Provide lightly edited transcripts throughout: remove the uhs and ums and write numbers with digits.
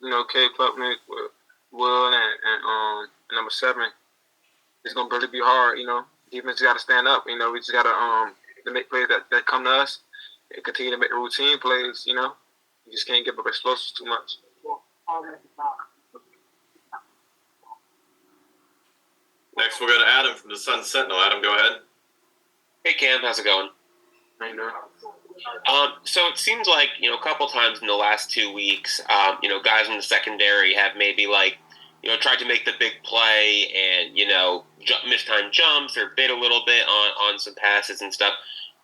Cade Klubnik, Will, and number 7, it's gonna really be hard. Defense got to stand up. We just got to make plays that come to us and continue to make the routine plays. You just can't give up explosives too much. Next, we'll go to Adam from the Sun Sentinel. Adam, go ahead. Hey, Cam. How's it going? How you doing? So it seems like, a couple times in the last 2 weeks, guys in the secondary have maybe tried to make the big play and, missed time jumps or bit a little bit on some passes and stuff.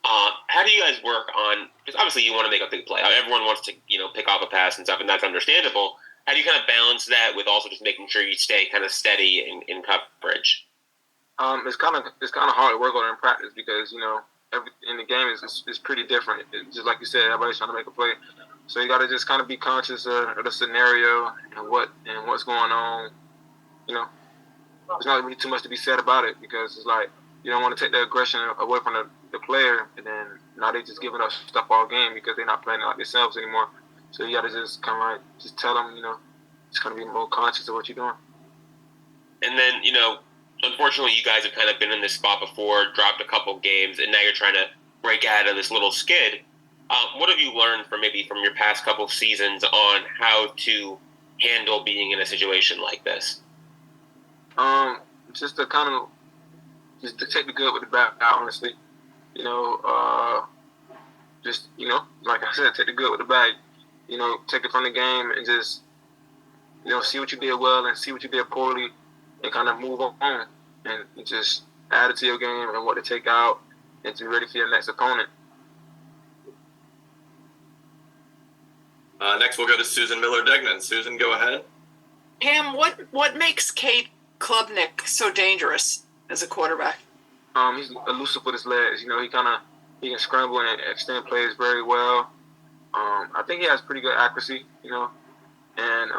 How do you guys work on, because obviously you want to make a big play. Everyone wants to, pick off a pass and stuff, and that's understandable. How do you kind of balance that with also just making sure you stay kind of steady in coverage? It's kind of hard to work on in practice because in the game is pretty different. Just like you said, everybody's trying to make a play, so you got to just kind of be conscious of the scenario and what's going on. There's not really too much to be said about it because it's like you don't want to take the aggression away from the player, and then now they just giving up stuff all game because they're not playing like themselves anymore. So you got to just kind of just tell them, just kind of be more conscious of what you're doing. And then, unfortunately, you guys have kind of been in this spot before, dropped a couple games, and now you're trying to break out of this little skid. What have you learned from your past couple seasons on how to handle being in a situation like this? Just to take the good with the bad, honestly. Like I said, take the good with the bad. Take it from the game and just, see what you did well and see what you did poorly and kind of move on and just add it to your game and what to take out and to be ready for your next opponent. Next, we'll go to Susan Miller-Degnan. Susan, go ahead. Cam, what makes Cade Klubnik so dangerous as a quarterback? He's elusive with his legs. He can scramble and extend plays very well. I think he has pretty good accuracy, and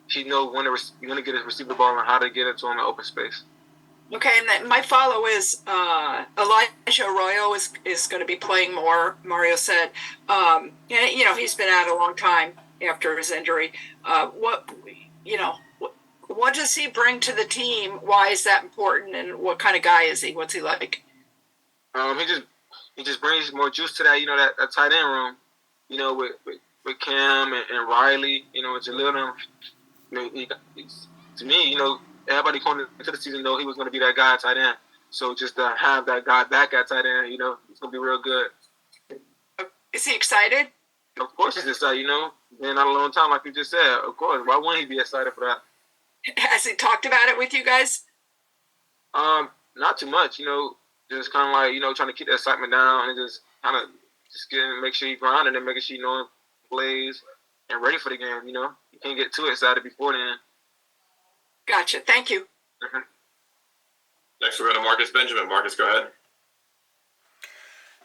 he knows when to get his receiver ball and how to get it to him in open space. Okay, and then my follow is Elijah Arroyo is going to be playing more. Mario said, and he's been out a long time after his injury. What does he bring to the team? Why is that important? And what kind of guy is he? What's he like? He just brings more juice to that that tight end room. With Cam and Riley, and Jalil. To me, everybody coming into the season know he was going to be that guy at tight end. So just to have that guy back at tight end, it's going to be real good. Is he excited? Of course he's excited, Been out a long time, like you just said. Of course. Why wouldn't he be excited for that? Has he talked about it with you guys? Not too much, Just kind of like, trying to keep the excitement down and just kind of make sure you grounded and making sure you know plays and ready for the game, You can't get too excited before then. Gotcha. Thank you. Mm-hmm. Next, we'll go to Marcus Benjamin. Marcus, go ahead.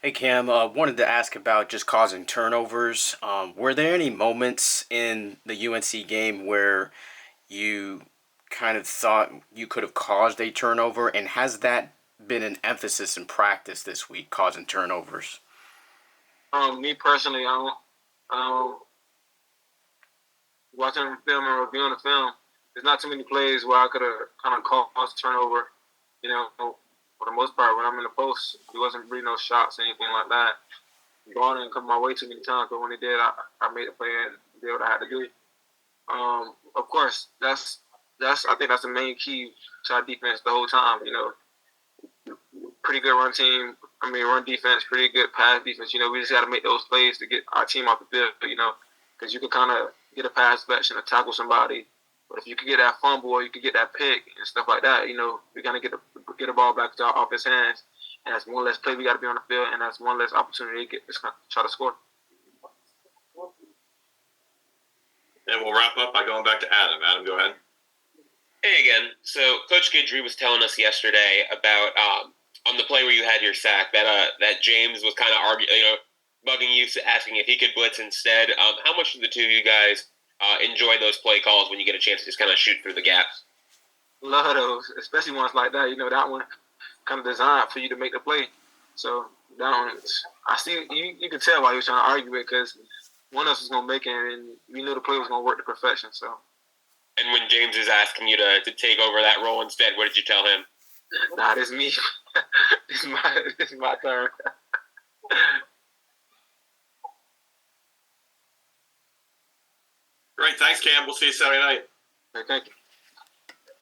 Hey, Cam. Wanted to ask about just causing turnovers. Were there any moments in the UNC game where you kind of thought you could have caused a turnover? And has that been an emphasis in practice this week, causing turnovers? Me personally, I don't watching film and reviewing the film, there's not too many plays where I could have kind of caused a turnover. For the most part, when I'm in the post, there wasn't really no shots or anything like that. The ball didn't come my way too many times, but when it did, I made a play and did what I had to do. Of course, I think that's the main key to our defense the whole time. Pretty good run team. Run defense, pretty good pass defense. We just got to make those plays to get our team off the field, because you can kind of get a pass deflection or tackle somebody. But if you could get that fumble or you could get that pick and stuff like that, we're going to get the ball back to our offense hands. And that's one less play we got to be on the field, and that's one less opportunity to try to score. And we'll wrap up by going back to Adam. Adam, go ahead. Hey again. So Coach Guidry was telling us yesterday about on the play where you had your sack that James was kind of bugging you, asking if he could blitz instead. How much do the two of you guys enjoy those play calls when you get a chance to just kind of shoot through the gaps? Love those, especially ones like that. That one kind of designed for you to make the play. So that one, I see you can tell why he was trying to argue it because one of us was gonna make it, and we knew the play was gonna work to perfection. So, And when James is asking you to take over that role instead, what did you tell him? nah, this me. It's my turn. Great. Thanks, Cam. We'll see you Saturday night. Hey, thank you.